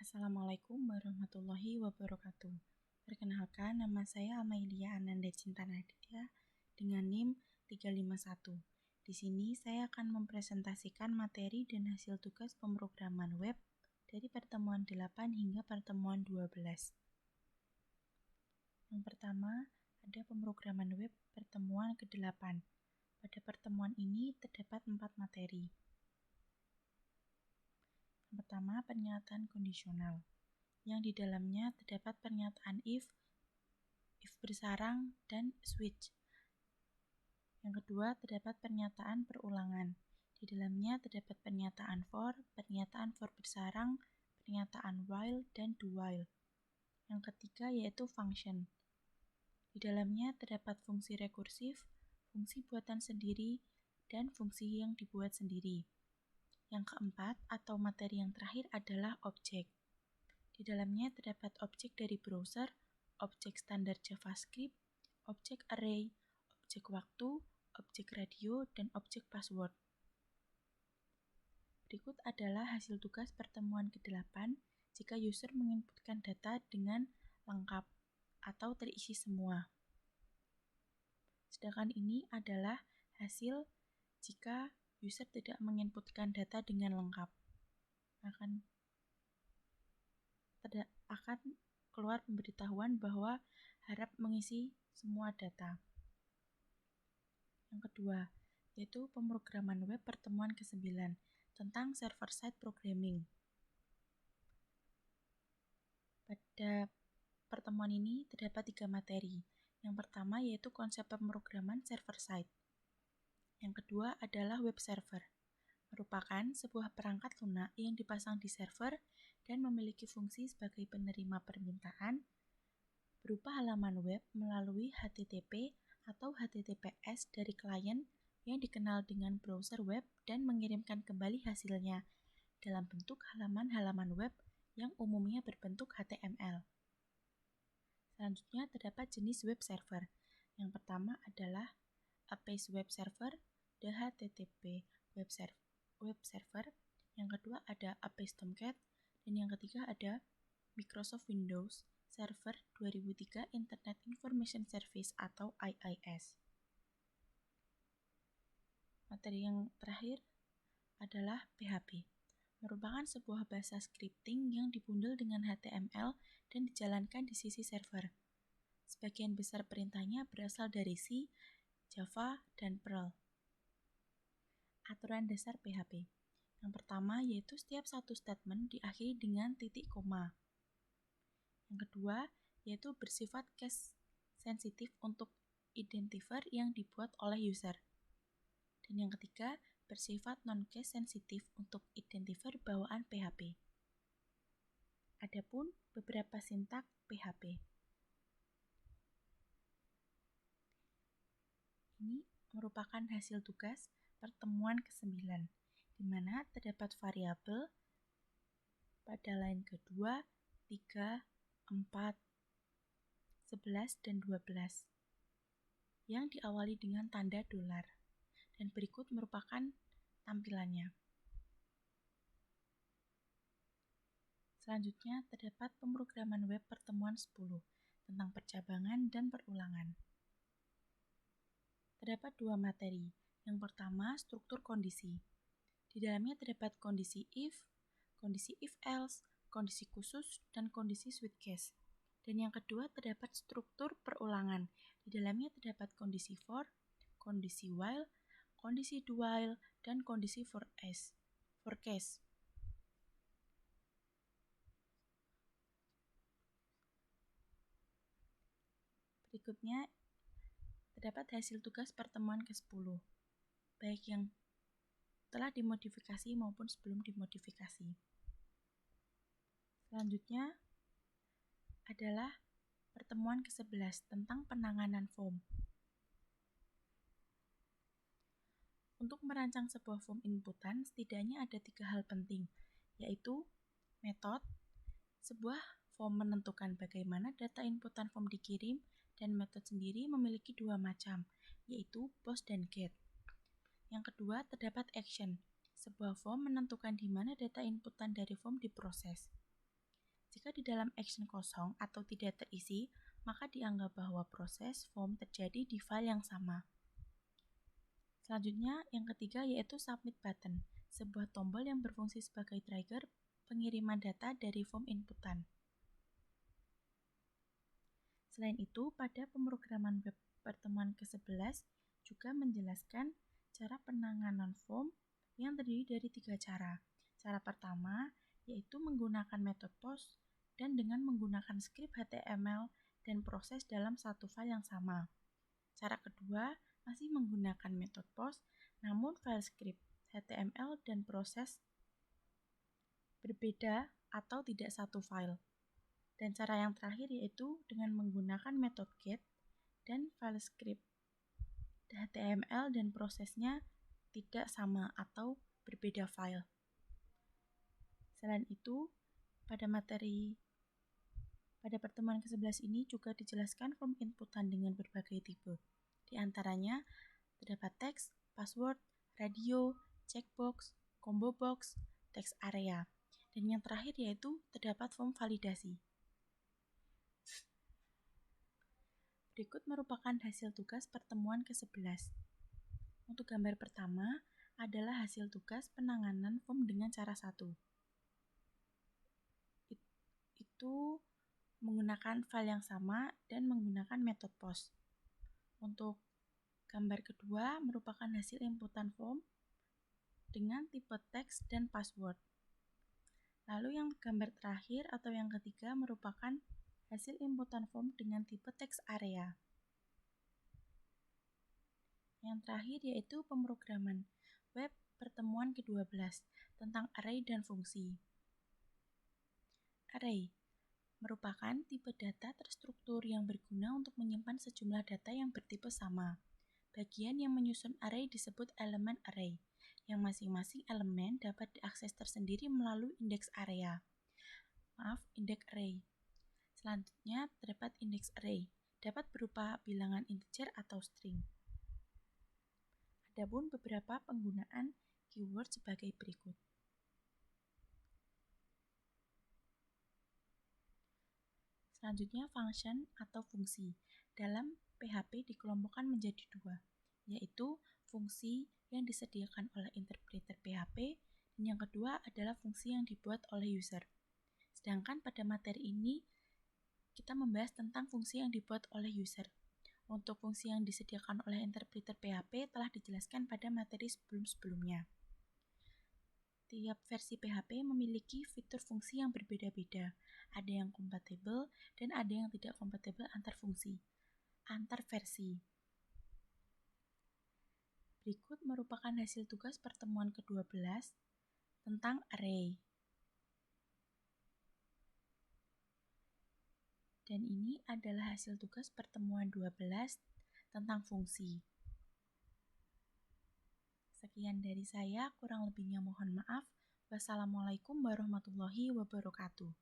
Assalamualaikum warahmatullahi wabarakatuh. Perkenalkan, nama saya Amelia Ananda Cinta Naditya dengan NIM 351. Di sini saya akan mempresentasikan materi dan hasil tugas pemrograman web dari pertemuan 8 hingga pertemuan 12. Yang pertama, ada pemrograman web pertemuan ke-8. Pada pertemuan ini terdapat 4 materi. Yang pertama, pernyataan kondisional, yang di dalamnya terdapat pernyataan if bersarang, dan switch. Yang kedua, terdapat pernyataan perulangan. Di dalamnya terdapat pernyataan for bersarang, pernyataan while, dan do while. Yang ketiga yaitu function. Di dalamnya terdapat fungsi rekursif, fungsi buatan sendiri, dan fungsi yang dibuat sendiri. Yang keempat atau materi yang terakhir adalah objek. Di dalamnya terdapat objek dari browser, objek standar JavaScript, objek array, objek waktu, objek radio, dan objek password. Berikut adalah hasil tugas pertemuan ke-8 jika user menginputkan data dengan lengkap atau terisi semua. Sedangkan ini adalah hasil jika user tidak menginputkan data dengan lengkap. Akan keluar pemberitahuan bahwa harap mengisi semua data. Yang kedua, yaitu pemrograman web pertemuan ke-9 tentang server-side programming. Pada pertemuan ini terdapat 3 materi. Yang pertama yaitu konsep pemrograman server-side. Yang kedua adalah web server, merupakan sebuah perangkat lunak yang dipasang di server dan memiliki fungsi sebagai penerima permintaan berupa halaman web melalui HTTP atau HTTPS dari klien yang dikenal dengan browser web dan mengirimkan kembali hasilnya dalam bentuk halaman-halaman web yang umumnya berbentuk HTML. Selanjutnya terdapat jenis web server. Yang pertama adalah Apache Web Server, DHTTP Web Server. Yang kedua ada Apache Tomcat, dan yang ketiga ada Microsoft Windows Server 2003 Internet Information Service atau IIS. Materi yang terakhir adalah PHP, merupakan sebuah bahasa scripting yang dibundel dengan HTML dan dijalankan di sisi server. Sebagian besar perintahnya berasal dari C, Java, dan Perl. Aturan dasar PHP. Yang pertama yaitu setiap satu statement diakhiri dengan titik koma. Yang kedua yaitu bersifat case sensitif untuk identifier yang dibuat oleh user. Dan yang ketiga bersifat non-case sensitif untuk identifier bawaan PHP. Adapun beberapa sintak PHP. Ini merupakan hasil tugas pertemuan ke-9, di mana terdapat variabel pada line ke-2, 3, 4, 11, dan 12 yang diawali dengan tanda $. Dan berikut merupakan tampilannya. Selanjutnya terdapat pemrograman web pertemuan 10 tentang percabangan dan perulangan. Terdapat 2 materi. Yang pertama, struktur kondisi. Di dalamnya terdapat kondisi if else, kondisi khusus, dan kondisi switch case. Dan yang kedua terdapat struktur perulangan. Di dalamnya terdapat kondisi for, kondisi while, kondisi do while, dan kondisi for case. Berikutnya terdapat hasil tugas pertemuan ke-10, baik yang telah dimodifikasi maupun sebelum dimodifikasi. Selanjutnya adalah pertemuan ke-11 tentang penanganan form. Untuk merancang sebuah form inputan, setidaknya ada 3 hal penting, yaitu metode. Sebuah form menentukan bagaimana data inputan form dikirim, dan metode sendiri memiliki 2 macam, yaitu post dan get. Yang kedua, terdapat action. Sebuah form menentukan di mana data inputan dari form diproses. Jika di dalam action kosong atau tidak terisi, maka dianggap bahwa proses form terjadi di file yang sama. Selanjutnya, yang ketiga yaitu submit button, sebuah tombol yang berfungsi sebagai trigger pengiriman data dari form inputan. Selain itu, pada pemrograman web pertemuan ke-11 juga menjelaskan cara penanganan form yang terdiri dari 3 cara. Cara pertama yaitu menggunakan metode post dan dengan menggunakan script HTML dan proses dalam satu file yang sama. Cara kedua masih menggunakan metode post, namun file script HTML dan proses berbeda atau tidak satu file. Dan cara yang terakhir yaitu dengan menggunakan metode get dan file script HTML dan prosesnya tidak sama atau berbeda file. Selain itu, pada pertemuan ke-11 ini juga dijelaskan form inputan dengan berbagai tipe. Di antaranya terdapat teks, password, radio, checkbox, combo box, text area. Dan yang terakhir yaitu terdapat form validasi. Berikut merupakan hasil tugas pertemuan ke-11. Untuk gambar pertama adalah hasil tugas penanganan form dengan cara 1. Itu menggunakan file yang sama dan menggunakan metode post. Untuk gambar kedua merupakan hasil inputan form dengan tipe teks dan password. Lalu yang gambar terakhir atau yang ketiga merupakan hasil inputan form dengan tipe text area. Yang terakhir yaitu pemrograman web pertemuan ke-12 tentang array dan fungsi. Array merupakan tipe data terstruktur yang berguna untuk menyimpan sejumlah data yang bertipe sama. Bagian yang menyusun array disebut elemen array, yang masing-masing elemen dapat diakses tersendiri melalui indeks area. Indeks array. Selanjutnya terdapat indeks array, dapat berupa bilangan integer atau string. Adapun beberapa penggunaan keyword sebagai berikut. Selanjutnya function atau fungsi. Dalam PHP dikelompokkan menjadi 2, yaitu fungsi yang disediakan oleh interpreter PHP dan yang kedua adalah fungsi yang dibuat oleh user. Sedangkan pada materi ini kita membahas tentang fungsi yang dibuat oleh user. Untuk fungsi yang disediakan oleh interpreter PHP telah dijelaskan pada materi sebelum-sebelumnya. Tiap versi PHP memiliki fitur fungsi yang berbeda-beda. Ada yang kompatibel dan ada yang tidak kompatibel antar versi. Berikut merupakan hasil tugas pertemuan ke-12 tentang array. Dan ini adalah hasil tugas pertemuan 12 tentang fungsi. Sekian dari saya, kurang lebihnya mohon maaf. Wassalamualaikum warahmatullahi wabarakatuh.